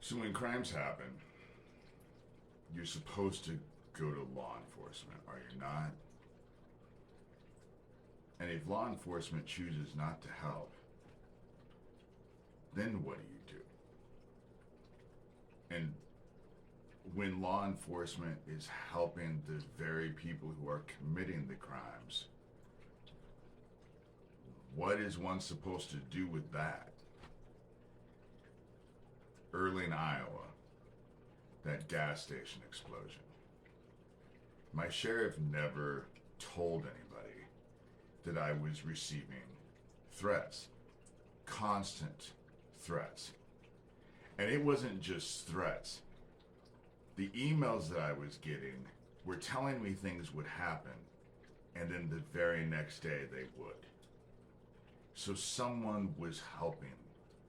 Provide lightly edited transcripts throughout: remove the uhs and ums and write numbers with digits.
So when crimes happen, you're supposed to go to law enforcement, are you not? And if law enforcement chooses not to help, then what do you do? And when law enforcement is helping the very people who are committing the crimes, what is one supposed to do with that? Early in Iowa, that gas station explosion. My sheriff never told anybody that I was receiving threats, constant threats. And it wasn't just threats. The emails that I was getting were telling me things would happen, and then the very next day they would. So someone was helping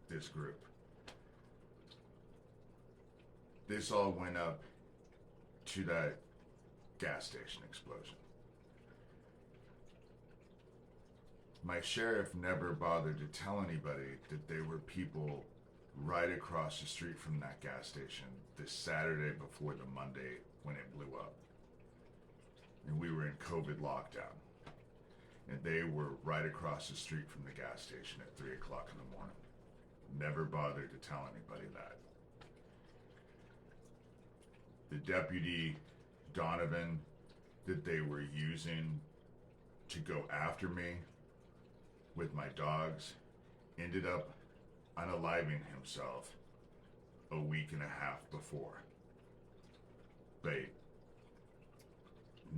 this group. This all went up to that gas station explosion. My sheriff never bothered to tell anybody that there were people right across the street from that gas station this Saturday before the Monday when it blew up. And we were in COVID lockdown. And they were right across the street from the gas station at 3 o'clock in the morning. Never bothered to tell anybody that. The deputy Donovan that they were using to go after me with my dogs ended up unaliving himself a week and a half before. But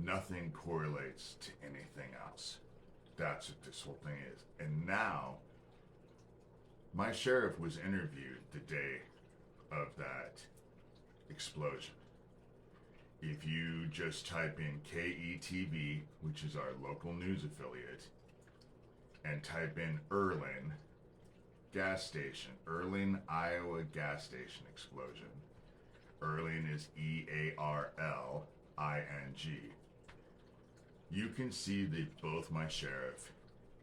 nothing correlates to anything else. That's what this whole thing is. And now, my sheriff was interviewed the day of that explosion. If you just type in KETV, which is our local news affiliate, and type in Erling gas station, Erling, Iowa gas station explosion. Erling is EARLING. You can see that both my sheriff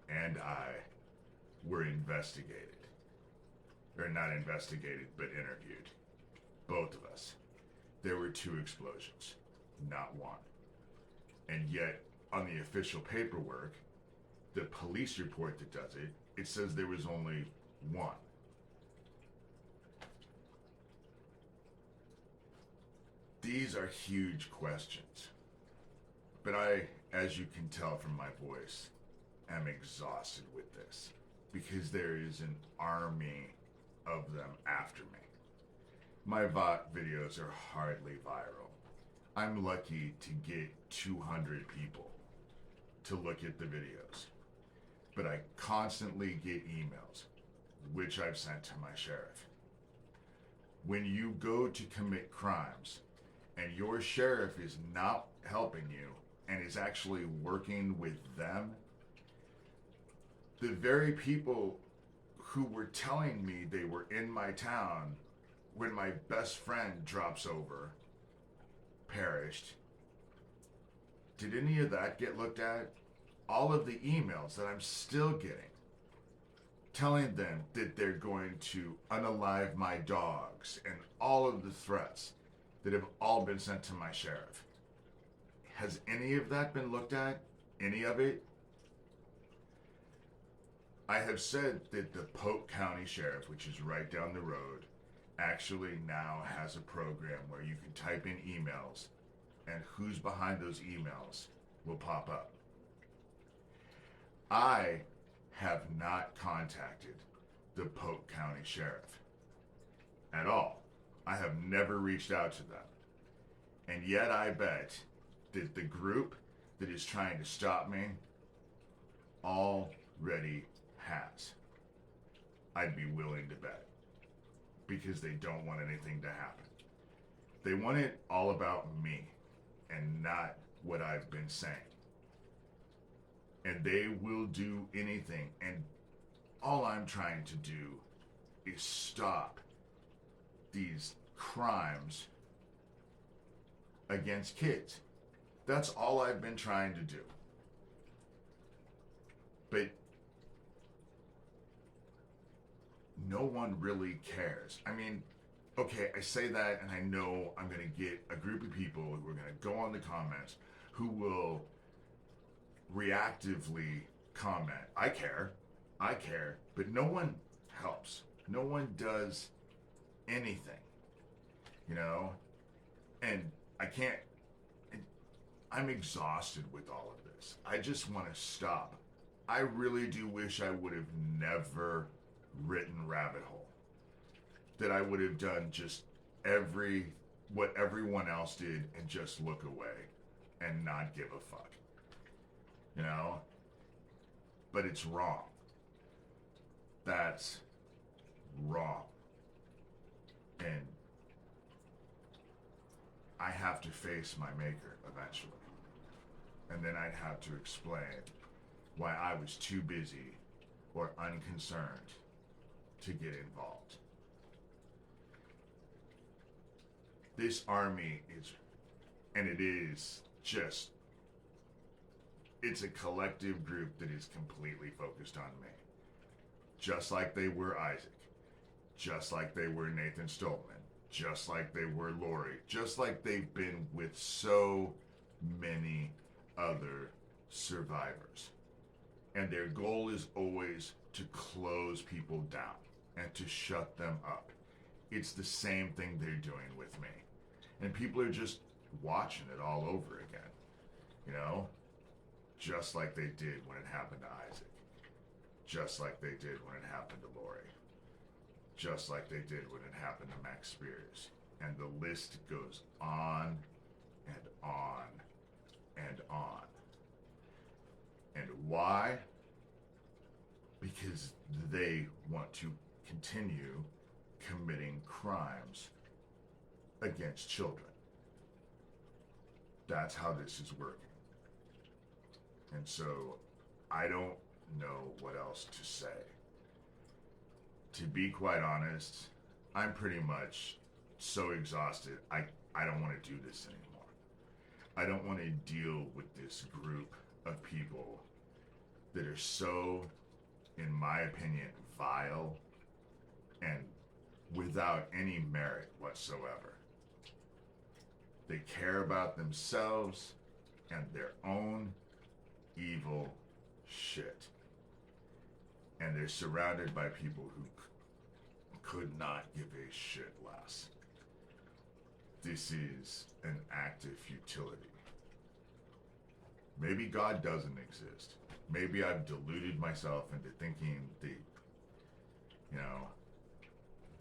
and I were investigated. Or not investigated, but interviewed. Both of us. There were 2 explosions, not one. And yet, on the official paperwork, the police report that does it, it says there was only one. These are huge questions. But I, as you can tell from my voice, am exhausted with this. Because there is an army of them after me. My VOT videos are hardly viral. I'm lucky to get 200 people to look at the videos. But I constantly get emails, which I've sent to my sheriff. When you go to commit crimes and your sheriff is not helping you and is actually working with them, the very people who were telling me they were in my town when my best friend drops over, perished. Did any of that get looked at? All of the emails that I'm still getting, telling them that they're going to unalive my dogs, and all of the threats that have all been sent to my sheriff. Has any of that been looked at? Any of it? I have said that the Polk County Sheriff, which is right down the road, actually now has a program where you can type in emails and who's behind those emails will pop up. I have not contacted the Polk County Sheriff at all. I have never reached out to them. And yet I bet that the group that is trying to stop me already has. I'd be willing to bet. Because they don't want anything to happen. They want it all about me and not what I've been saying. And they will do anything. And all I'm trying to do is stop these crimes against kids. That's all I've been trying to do. But no one really cares. I mean, okay, I say that and I know I'm going to get a group of people who are going to go on the comments who will reactively comment. I care, but no one helps. No one does anything, you know? And I can't, I'm exhausted with all of this. I just want to stop. I really do wish I would have never written Rabbit Hole. That I would have done just what everyone else did and just look away and not give a fuck. You know? But it's wrong. That's wrong. And I have to face my maker eventually. And then I'd have to explain why I was too busy or unconcerned to get involved. This army is, and it is just, it's a collective group that is completely focused on me. Just like they were Isaac. Just like they were Nathan Stolman. Just like they were Lori. Just like they've been with so many other survivors. And their goal is always to close people down and to shut them up. It's the same thing they're doing with me. And people are just watching it all over again. You know? Just like they did when it happened to Isaac. Just like they did when it happened to Lori. Just like they did when it happened to Max Spears. And the list goes on and on and on. And why? Because they want to continue committing crimes against children. That's how this is working. And so I don't know what else to say. To be quite honest, I'm pretty much so exhausted. I don't want to do this anymore. I don't want to deal with this group of people that are so, in my opinion, vile and without any merit whatsoever. They care about themselves and their own evil shit. And they're surrounded by people who could not give a shit less. This is an act of futility. Maybe God doesn't exist. Maybe I've deluded myself into thinking that, you know,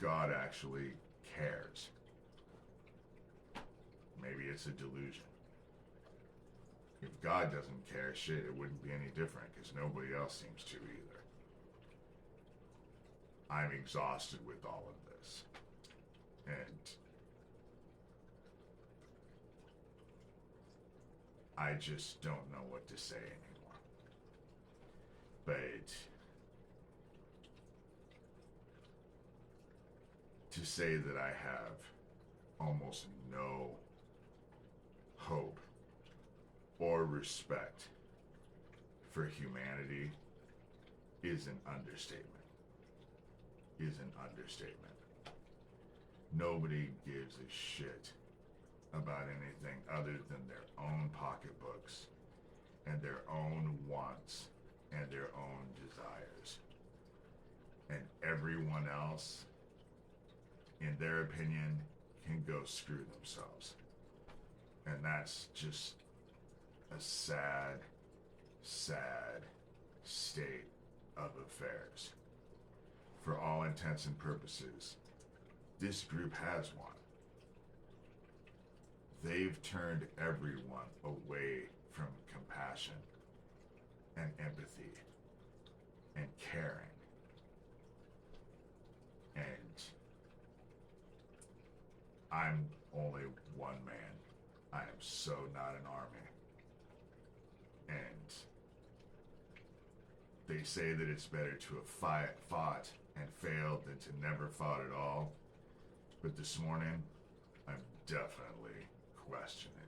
God actually cares. Maybe it's a delusion. If God doesn't care, shit, it wouldn't be any different because nobody else seems to either. I'm exhausted with all of this. And I just don't know what to say anymore. But to say that I have almost no hope or respect for humanity is an understatement. Is an understatement. Nobody gives a shit about anything other than their own pocketbooks and their own wants and their own desires. And everyone else, in their opinion, can go screw themselves. And that's just a sad, sad state of affairs. For all intents and purposes, this group has one. They've turned everyone away from compassion and empathy and caring. And I'm only one man. I am so not an army. And they say that it's better to have fought and failed than to never fought at all. But this morning, I'm definitely questioning.